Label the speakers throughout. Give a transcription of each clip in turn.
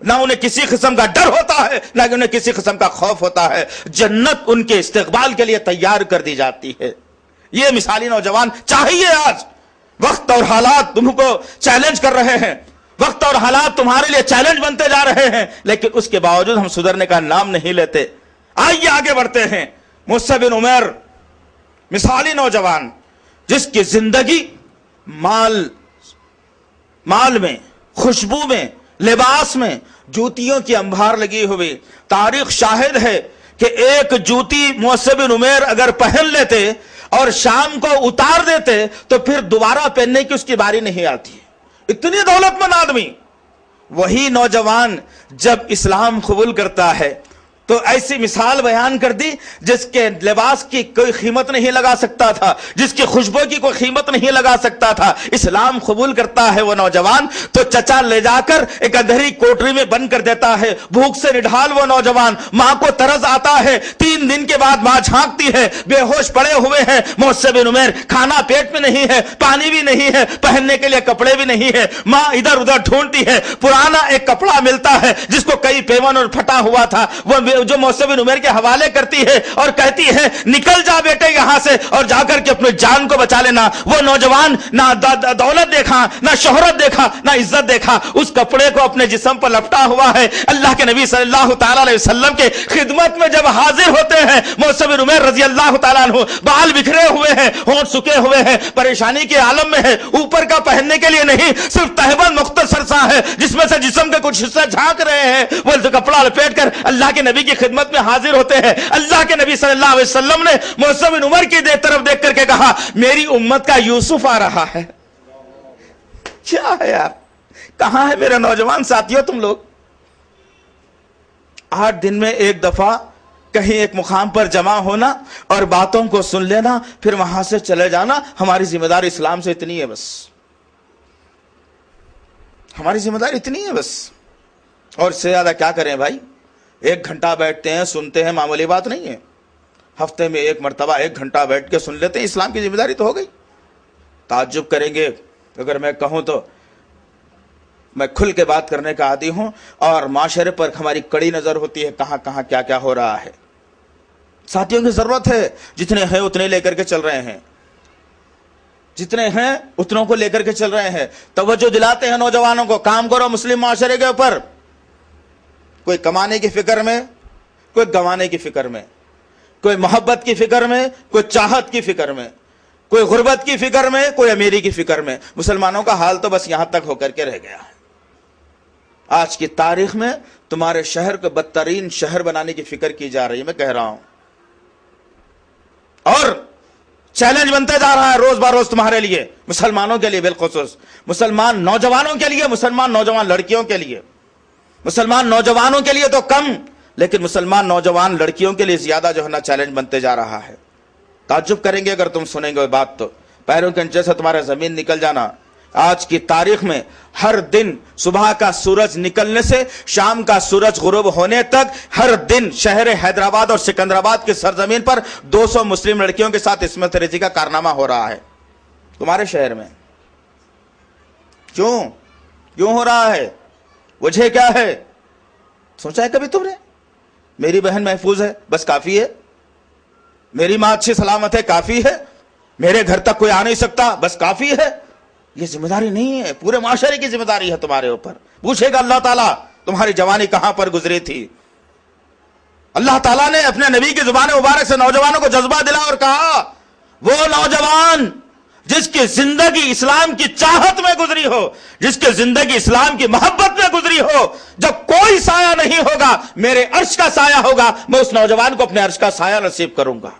Speaker 1: نہ انہیں کسی قسم کا ڈر ہوتا ہے، نہ انہیں کسی قسم کا خوف ہوتا ہے. جنت ان کے استقبال کے لیے تیار کر دی جاتی ہے. یہ مثالی نوجوان چاہیے. آج وقت اور حالات تم کو چیلنج کر رہے ہیں، وقت اور حالات تمہارے لیے چیلنج بنتے جا رہے ہیں، لیکن اس کے باوجود ہم سدھرنے کا نام نہیں لیتے. آئیے آگے بڑھتے ہیں. مصعب بن عمیر مثالی نوجوان جس کی زندگی مال میں، خوشبو میں، لباس میں، جوتیوں کی انبار لگی ہوئی. تاریخ شاہد ہے کہ ایک جوتی مصعب بن عمیر اگر پہن لیتے اور شام کو اتار دیتے تو پھر دوبارہ پہننے کی اس کی باری نہیں آتی. اتنی دولت مند آدمی. وہی نوجوان جب اسلام قبول کرتا ہے تو ایسی مثال بیان کر دی جس کے لباس کی کوئی قیمت نہیں لگا سکتا تھا، جس کی خوشبو کی کوئی قیمت نہیں لگا سکتا تھا. اسلام قبول کرتا ہے وہ نوجوان تو چچا لے جا کر ایک اندھیری کوٹری میں بند کر دیتا ہے. بھوک سے نڈھال وہ نوجوان. ماں کو طرز آتا ہے. 3 دن کے بعد ماں جھانکتی ہے، بے ہوش پڑے ہوئے ہیں مصعب بن عمیر. کھانا پیٹ میں نہیں ہے، پانی بھی نہیں ہے، پہننے کے لیے کپڑے بھی نہیں ہے. ماں ادھر ادھر ڈھونڈتی ہے. پرانا ایک کپڑا ملتا ہے جس کو کئی پیون اور پھٹا ہوا تھا، وہ جو مصعب بن عمیر کے حوالے کرتی ہے اور کہتی ہے نکل جا بیٹے یہاں سے اور جا کر کے اپنے جان کو بچا لینا. وہ نوجوان نہ دولت دیکھا، نہ شہرت دیکھا، نہ عزت دیکھا. اس کپڑے کو اپنے جسم پر لپٹا ہوا ہے. اللہ کے نبی صلی اللہ تعالی علیہ وسلم کے خدمت میں جب حاضر ہوتے ہیں مصعب بن عمیر رضی اللہ تعالیٰ عنہ، بال بکھرے ہوئے ہیں، ہونٹ سکے ہوئے ہیں، پریشانی کے عالم میں ہے. اوپر کا پہننے کے لیے نہیں، صرف تہبند مختصر سا ہے جس میں سے جسم کے کچھ حصہ جھانک رہے ہیں. وہ کپڑا لپیٹ کر اللہ کے نبی کی خدمت میں حاضر ہوتے ہیں. اللہ کے نبی صلی اللہ علیہ وسلم نے مصعب بن عمر کی طرف دیکھ کر کے کہا میری امت کا یوسف آ رہا ہے. کیا ہے یار، کہاں ہے میرے نوجوان ساتھیوں تم لوگ؟ 8 دن میں ایک دفعہ کہیں ایک مقام پر جمع ہونا اور باتوں کو سن لینا پھر وہاں سے چلے جانا. ہماری ذمہ داری اسلام سے اتنی ہے بس. ہماری ذمہ داری اتنی ہے بس. اور اس سے زیادہ کیا کریں بھائی؟ 1 گھنٹہ بیٹھتے ہیں، سنتے ہیں، معمولی بات نہیں ہے. ہفتے میں 1 مرتبہ 1 گھنٹہ بیٹھ کے سن لیتے ہیں، اسلام کی ذمہ داری تو ہو گئی. تعجب کریں گے اگر میں کہوں تو میں کھل کے بات کرنے کا عادی ہوں اور معاشرے پر ہماری کڑی نظر ہوتی ہے کہاں کہاں کیا کیا ہو رہا ہے. ساتھیوں کی ضرورت ہے، جتنے ہیں اتنے لے کر کے چل رہے ہیں، جتنے ہیں اتنوں کو لے کر کے چل رہے ہیں. توجہ دلاتے ہیں نوجوانوں کو، کام کرو مسلم معاشرے کے اوپر. کوئی کمانے کی فکر میں، کوئی گنوانے کی فکر میں، کوئی محبت کی فکر میں، کوئی چاہت کی فکر میں، کوئی غربت کی فکر میں، کوئی امیری کی فکر میں. مسلمانوں کا حال تو بس یہاں تک ہو کر کے رہ گیا ہے. آج کی تاریخ میں تمہارے شہر کو بدترین شہر بنانے کی فکر کی جا رہی ہے. میں کہہ رہا ہوں اور چیلنج بنتے جا رہا ہے روز بروز تمہارے لیے، مسلمانوں کے لیے بالخصوص، مسلمان نوجوانوں کے لیے، مسلمان نوجوان لڑکیوں کے لیے. مسلمان نوجوانوں کے لیے تو کم، لیکن مسلمان نوجوان لڑکیوں کے لیے زیادہ جو ہے نا چیلنج بنتے جا رہا ہے. تعجب کریں گے اگر تم سنیں گے بات تو. پیروں کے نیچے سے تمہارا زمین نکل جانا. آج کی تاریخ میں ہر دن صبح کا سورج نکلنے سے شام کا سورج غروب ہونے تک ہر دن شہر حیدرآباد اور سکندرآباد کی سرزمین پر 200 مسلم لڑکیوں کے ساتھ عصمت ریزی کا کارنامہ ہو رہا ہے. تمہارے شہر میں کیوں ہو رہا ہے؟ وجہ کیا ہے؟ سوچا ہے کبھی تم نے؟ میری بہن محفوظ ہے بس کافی ہے، میری ماں اچھی سلامت ہے کافی ہے، میرے گھر تک کوئی آ نہیں سکتا بس کافی ہے. یہ ذمہ داری نہیں ہے، پورے معاشرے کی ذمہ داری ہے تمہارے اوپر. پوچھے گا اللہ تعالیٰ تمہاری جوانی کہاں پر گزری تھی. اللہ تعالیٰ نے اپنے نبی کی زبان مبارک سے نوجوانوں کو جذبہ دلا اور کہا وہ نوجوان جس کی زندگی اسلام کی چاہت میں گزری ہو، جس کی زندگی اسلام کی محبت میں گزری ہو، جب کوئی سایہ نہیں ہوگا میرے عرش کا سایہ ہوگا، میں اس نوجوان کو اپنے عرش کا سایہ نصیب کروں گا.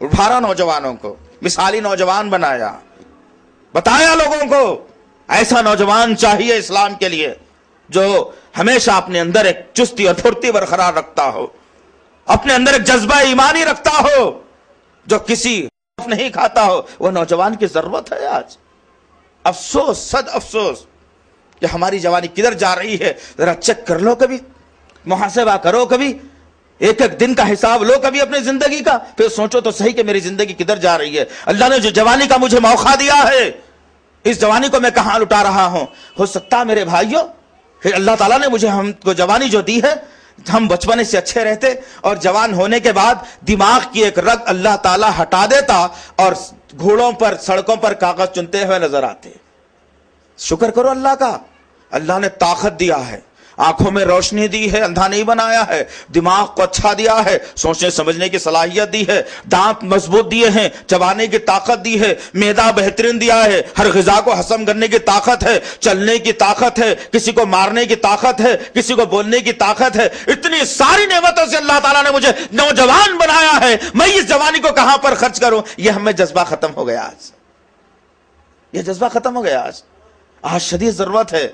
Speaker 1: اٹھارا نوجوانوں کو، مثالی نوجوان بنایا، بتایا لوگوں کو ایسا نوجوان چاہیے اسلام کے لیے جو ہمیشہ اپنے اندر ایک چستی اور پھرتی برقرار رکھتا ہو، اپنے اندر ایک جذبہ ایمانی رکھتا ہو، جو کسی نہیں کھاتا ہو. وہ نوجوان کی ضرورت ہے آج. افسوس، صد افسوس کہ ہماری جوانی کدھر جا رہی ہے. ذرا چیک کر لو، کبھی محاسبہ کرو، کبھی ایک ایک دن کا حساب لو کبھی اپنی زندگی کا، پھر سوچو تو صحیح کہ میری زندگی کدھر جا رہی ہے. اللہ نے جو جوانی کا مجھے موقع دیا ہے، اس جوانی کو میں کہاں لٹا رہا ہوں. ہو سکتا میرے بھائیوں پھر اللہ تعالیٰ نے مجھے ہم کو جوانی جو دی ہے، ہم بچپنے سے اچھے رہتے اور جوان ہونے کے بعد دماغ کی ایک رگ اللہ تعالیٰ ہٹا دیتا اور گھوڑوں پر سڑکوں پر کاغذ چنتے ہوئے نظر آتے۔ شکر کرو اللہ کا، اللہ نے طاقت دیا ہے، آنکھوں میں روشنی دی ہے، اندھا نہیں بنایا ہے، دماغ کو اچھا دیا ہے، سوچنے سمجھنے کی صلاحیت دی ہے، دانت مضبوط دیے ہیں، چبانے کی طاقت دی ہے، معدہ بہترین دیا ہے، ہر غذا کو ہضم کرنے کی طاقت ہے، چلنے کی طاقت ہے، کسی کو مارنے کی طاقت ہے، کسی کو بولنے کی طاقت ہے۔ اتنی ساری نعمتوں سے اللہ تعالیٰ نے مجھے نوجوان بنایا ہے، میں اس جوانی کو کہاں پر خرچ کروں؟ یہ ہمیں جذبہ ختم ہو گیا آج، یہ جذبہ ختم ہو گیا آج شدید ضرورت ہے